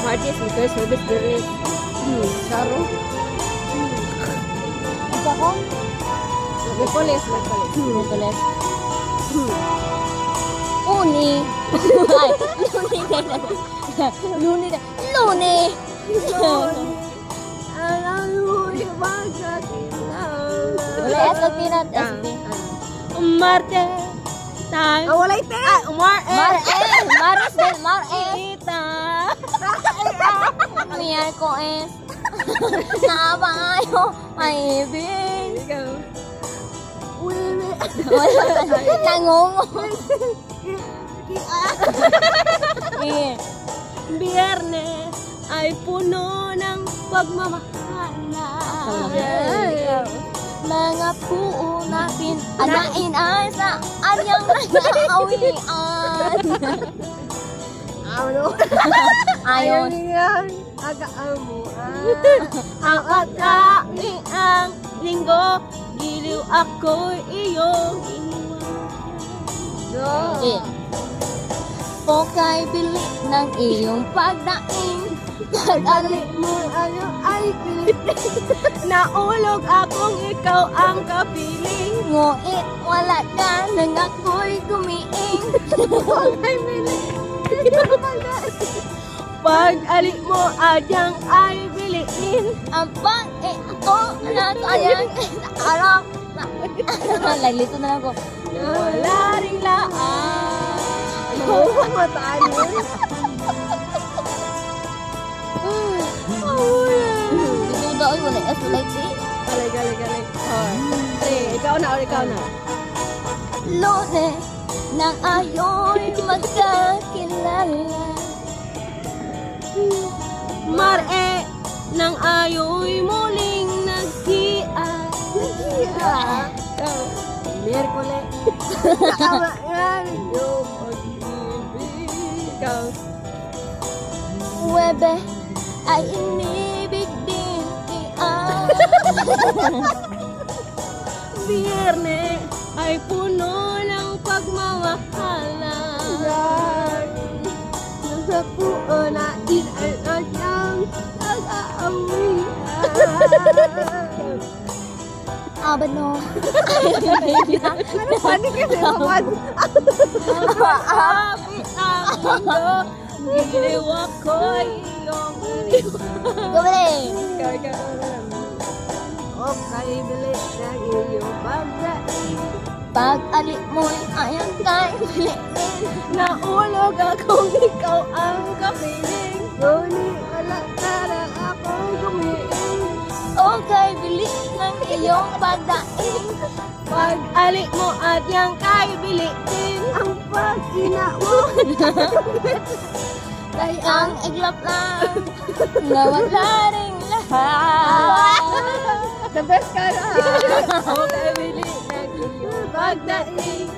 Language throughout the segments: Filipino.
Martes, Mikael, Service, Berlis. Charo. Isa ko? Merkules. Merkules. Uni. Ay, Luni. Wala S o pinat SB. Marte. Wala ite. Maris din, Ita. Miyay ko S. Naabayo, may ibig. Nangungo. Biyernes ay puno ng pagmamahalan. Mga puo natin, anain ay sa aryang nag-aawian. Ayaw niyan, aga-amuan. Ang agkaing ang linggo, giliw ako'y iyong iniwan. Po kay bili ng iyong pagdaing. Pag-ali mo ano ay pilit. Naulog akong ikaw ang kapiling. Nguit wala ka nang ako'y gumiing. Ay pilit. Pag-ali mo adyang ay biliin. Ang ako na kayang araw. Laglito na lang ko. Wala ring laan. Mataan yun. Duda-oy mo na S like C. Galing. Ikaw na. Lone nang ayo'y magkakilala. Mare nang ayo'y muling naghian. Merkules. Nakamaan yung pag-ibig. Webe ay inibig din iyan. Biyernes ay puno ng pagmamahalan. Nasa puo na ay adyang nag-aawian. Abad no. Ano panik kasi naman? Maaapit ang mundo, giliw ako'y iyong iniwan. Galing. Okay, bilis ng iyong pagdating. Pag-ali mo'y ayang kay biliin. Naulog akong ikaw ang kapiling. Ngunit wala ka na akong gumiing. Okay, bilis ng iyong pagdaing. Pag-ali mo at yang kay bilitin. Ang pag-ina mo. Kay ang iglap lang na wala ring lahat. The best ka na. Okay, bilis ng iyong pagdating.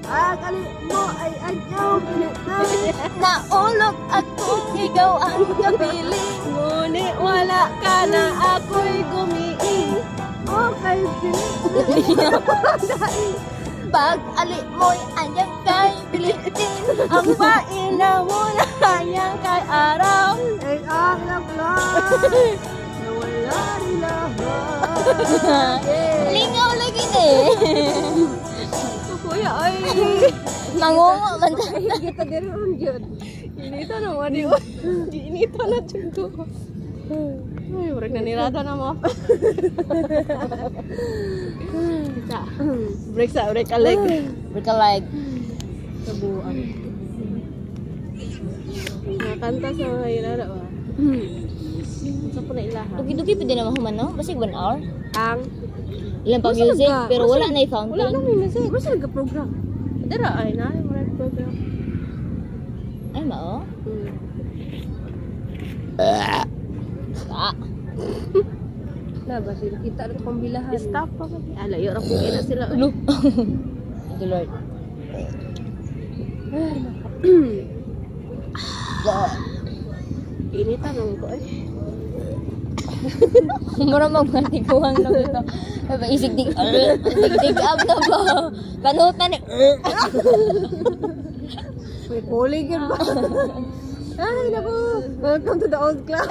Pag-ali mo ay anyong bilitin. Naulog ako, ikaw ang kapiling. Ngunit wala ka na ako'y gumiing. Okay, bilis. Pag-ali mo'y anyang kay bilitin. Ang paina mo na kanyang kay araw. Ay alam lang na wala rin lahat. Lingaw lagi na eh. Kuya, ay. Mangungo man na. Kita diri on yun. Inita na mo di on. Inita na dyan ko. Ay, urag na nirada na mo. Break a leg. Break a leg. Sabuan. Nakanta sa mga irada ba? Sa po na ilaha. Dugi-dugi pa din naman human no? Basig 1 hour. Ang Ilan pa music, pero wala na i-fountain. wala na may music. Gusto nagka-program. Dara ay na, wala program. Ay, mao? Ah. Na ba sila kita rin pang bilahan. Stop pa kami. Alayo ra kung ina sila. Ano? Thank you, Lord. Inita nang ko eh. Mura magmatiguang lang ito. Isig dig up na ba? Kanutan eh. May puli yun ba? Ay, naku. Welcome to the old club.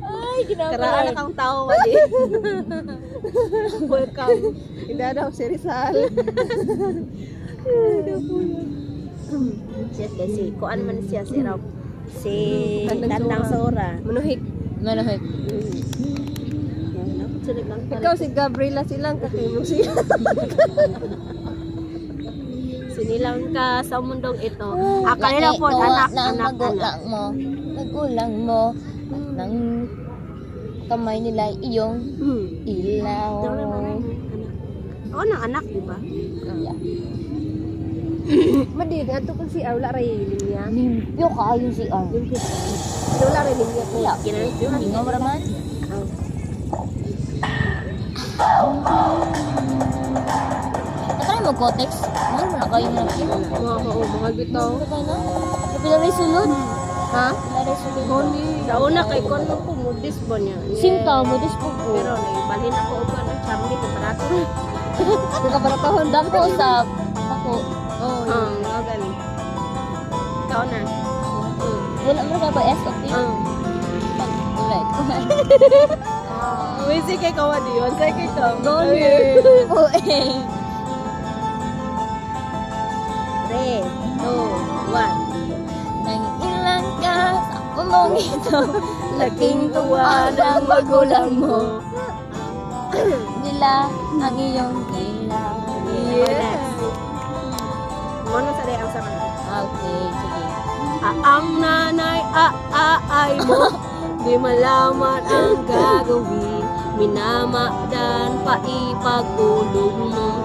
Ay, ginagawa. Karaan na kang tao, wali. Welcome. Hindi daw, si Rizal. Ay, naku yun. Siya kasi, kuan man siya si Rob. Si Tandang Tandang Sora. Manuhik. Manahit. Ikaw si Gabriela silang kakimong siya. Sinilang ka sa mundong ito. Kanila po, anak. Magulang mo. Nang kamay nila iyong ilaw. Oo, nang anak, di ba? Yeah. Madid, ato kung si Arla ray linya. Limpyo ka yung si Ar. Wala ray linya ko. Kaya, Kinanong hindi mo raman. Natry mo Kotex? Ano mo na kayo na kayo? Mga bitaw. Ano kayo na? Kapila rin sunod. Ha? Kapila rin sunod. Goni. Sa una kay kon ko mudis po niya. Sinta mo, dis po po. Pero naibalhin ako og ng chamli ko para to. Nagkaparatahon Dam ko sa ako. Oh, Ang gani. Ikaw na. Wala mo ka ba SOP? Alright. Wisi kay kawadi. Wansay kay ka. Goni. Oh, eh. 3, 2, 1. Nang ilan ka sa pulong ito. Laking tuwa ng magulang mo. Nila ang iyong ilaw. Yes. Mono sa ang sama. Okay, sige. Ang nanay ay mo. Di malaman ang gagawin. Minamadan pa ipagulog mo.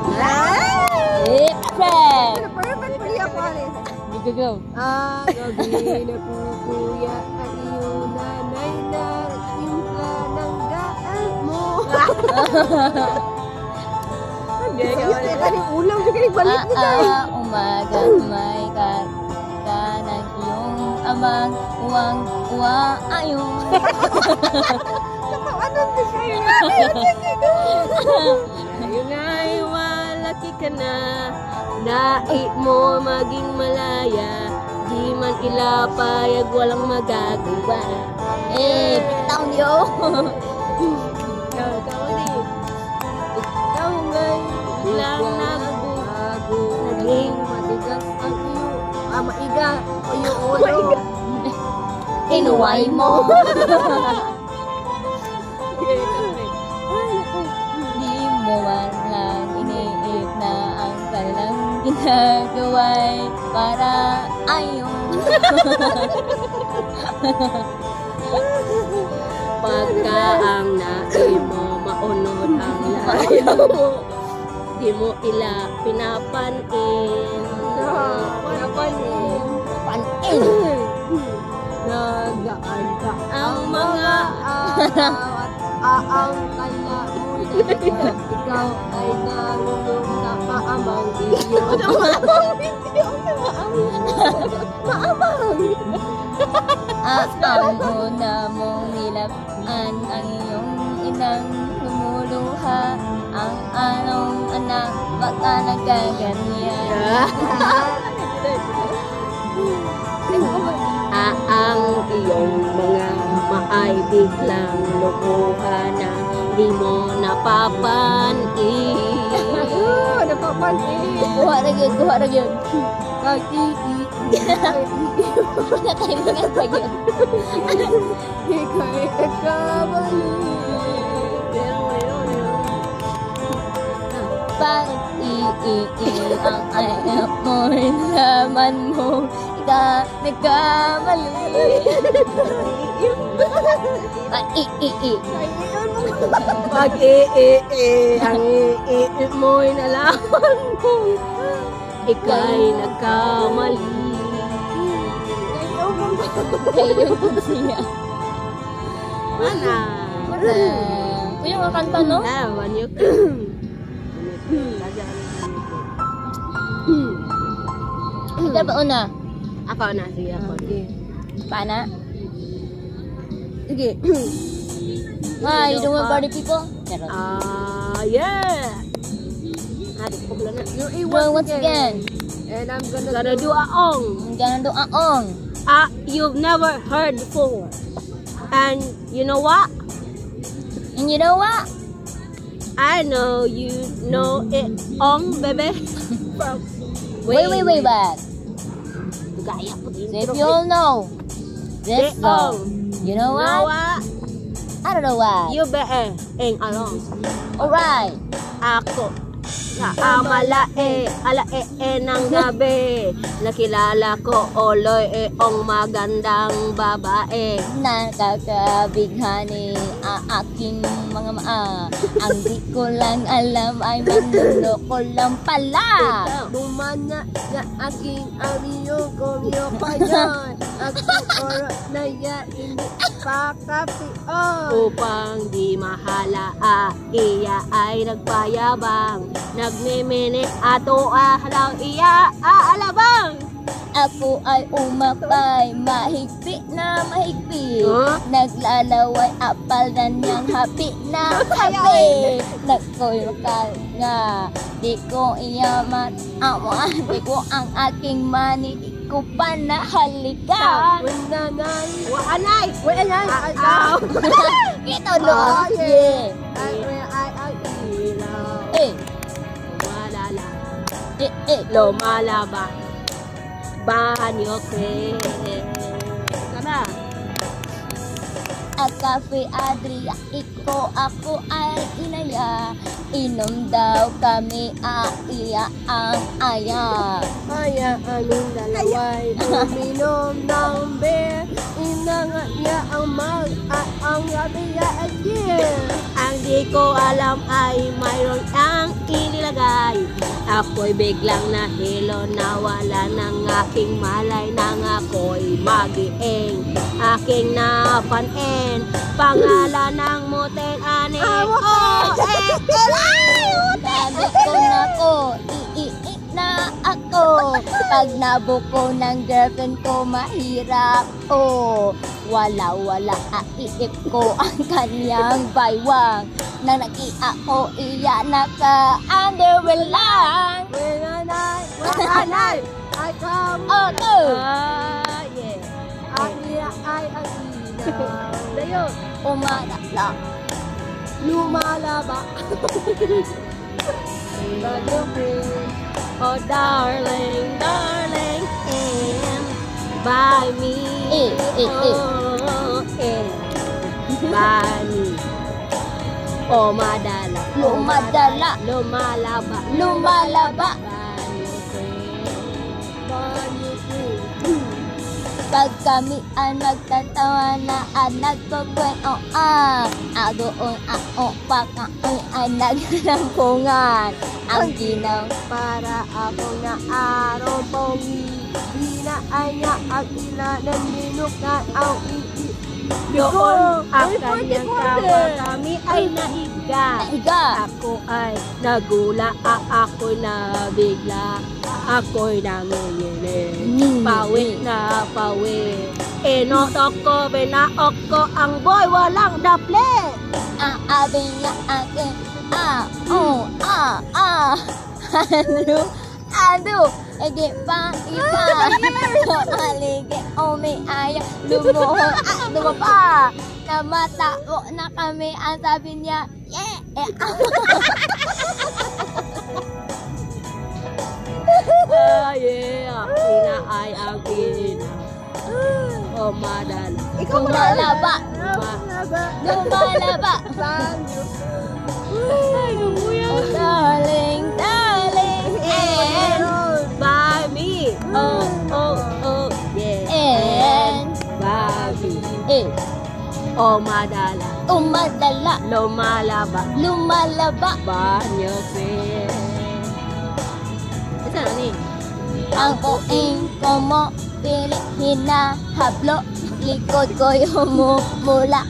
Eh, friend! Perfect pa niya pare. Go. Gabi na pupuya ang iyong nanay na impla ng gaan mo. Hindi ka wala. Kaning ulam ka kaning balik mo tayo. Umaga may ka ng iyong amang uwang ayong. Ano din kayo? Ayun ay walaki ka na. Dait mo maging malaya. Di man ilapayag walang magagawa. Eh, pitang yo. Ikaw din. Ikaw ngayon lang nagbago. Naging matigas ang iyo. Maiga o yung ulo. Inuway mo. Di mo man lang iniip na ang kanilang ginagawa'y para ayong. Pagka ang nai mo maunod ang layo mo. Di mo ila pinapanin. Pinapanin. Panin. Nagaan ka Ang mga aang kanya mo. Ikaw ay nalulong sa maamang video. Ang una mong nilapan ang iyong inang lumuluha. Ang anong anak baka nagkaganyan. Ang iyong mga maay biglang lukuha na di mo napapanin. Napapansin. Kuha na yun. Pag-iigi. Natilingan pa yun. Ika'y nagkamali. Pag-iigi ang ayaw mo'y laman mo. Ika nagkamali. Pag-iigi. Pag-i-i-i, ang i-i mo'y nalaman mo. Ika'y nagkamali. Kayo kung siya. Mana? Kuya, mga kanta, no? Wanyok. Ikaw ba una? Ako na, sige ako. Pana? Sige. Hi, you don't want party people? Charot. Yeah. Adik ko pala na. Well, once again, And I'm Gonna do a ong. I'm gonna do aong. You've never heard before. And you know what? And you know what? I know you know it ong, baby. From Wait. Gaya po din. So if you all know this song, you know what? I don't know why. You better eng along. Alright. Ako na amalae, alae ng gabi. Nakilala ko oloy ong magandang babae. Nakakabighani ang aking mga maa. Ang di ko lang alam ay manuno ko lang pala. Bumana na aking amiyo kumyo pa yan. Aking oras na yan, hindi pakapioon. Upang di mahala, iya ay nagpayabang. Nagmimini ato halaw iya alabang. Ako ay umakbay, mahigpit na mahigpit. Huh? Naglalaway apal na niyang hapi na hapi. Nagkoy makal nga, di ko iyaman awa. Di ko ang aking mani, di ko pa nahalikan. Nanay, Waanay! Waanay, Aw! Ito no, yeah. ay ilaw. Eh, Lumalala, lumalaba. banyo kwe. Sana. At Cafe Adria, ako ay inaya. Inom daw kami, iya ang aya. Kaya aming dalaway uminom ng beer. Inangat niya ang mag at ang gabiya at year. Ang di ko alam ay mayroon ang inilagay. Ako'y biglang nahilo, nawala ng aking malay nang ako'y magiing. Aking napanin, pangalan ng motel ani. Sabi ko na ko, iiik na ako. Pag nabuko ng girlfriend ko, mahirap. Wala, aiip ko ang kanyang baywang. Nang nakia ko, iya naka-underwear lang. Waanay, I come. Yeah. Ania ay ang ilaw. Dayo. Umalala. Lumalaba. Oh darling, darling, and by me. Oh, and by me. Oh madala. Lumadala. Lumalaba. Lumalaba. Pag kami ay magtatawa na at nagkukwento doon ako pa kami ay nagrampungan. Ang ginaw Para ako na araw pongi. Ina ay niya ang ina ng minukan ang Doon ang kanyang kama kami ay nahiga. Higa. Ako ay nagula, ako'y nabigla. Ako'y nanginginig. Pawi na pawi. Inotok ko, binaok ko ang boy, walang daple. Aabi niya akin. Ando. Ege pa, ipa. Alige, aya. Lumuhon, lumapa. Namatao na kami. Ang sabi niya, yeah. Yeah. Ina ay ang ina. Oh, madala. Lumalaba. Lumalaba. Oh, darling, darling. And By me. Oh, yeah. And By me. Oh, madala. umadala. Lumalaba. Lumalaba. Banyo kwe. Isa na ni? Ang uing ko mo, pilihin na hablo. Likod ko yung mula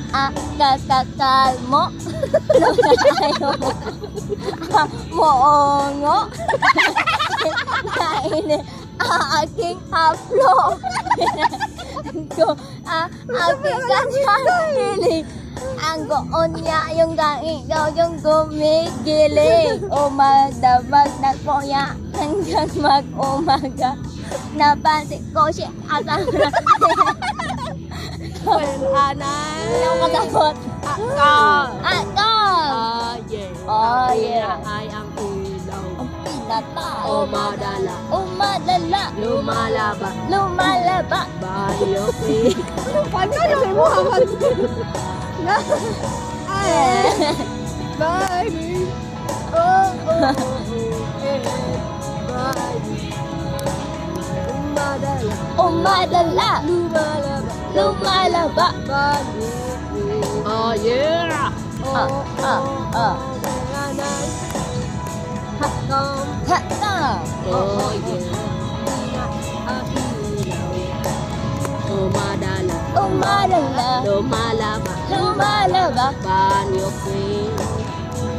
kakakal mo. Ayaw mo. Moongo. Kainin aking haplo. ko aking kanyang ang goon niya yung ikaw yung gumigiling. Umadamag na kuya hanggang mag-umaga. Napansin ko siya asang Anay. yung kasabot. Ako. Ako! Yeah. Oh, yeah. Ay ang ilaw. Ang pinata. Umadala. Umadala. Lumalaba. Lumalaba. Bayoke. Paano na may Muhammad? Ay, baby. Oh, oh, baby. Umadala. Umadala. Lumalaba. Lumalaba. Baby. Oh yeah. Nanay. Hatong. Hata. Oh yeah. Umadala. Umadala. Lumalaba. Lumalaba. Bayoke.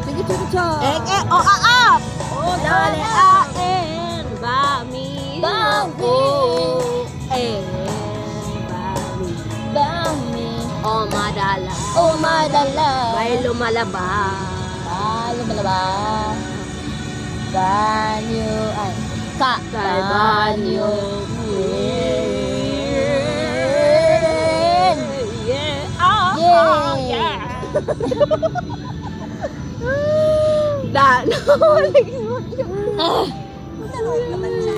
Sige, sige, sige. Oh, dale en bami. Bami. Bami. Bami. Umadala. Umadala. May lumalaba. Lumalaba. Banyo. Ay. Kay banyo. Yeah. Oh, Yay. yeah. Dan. Nanood naman siya.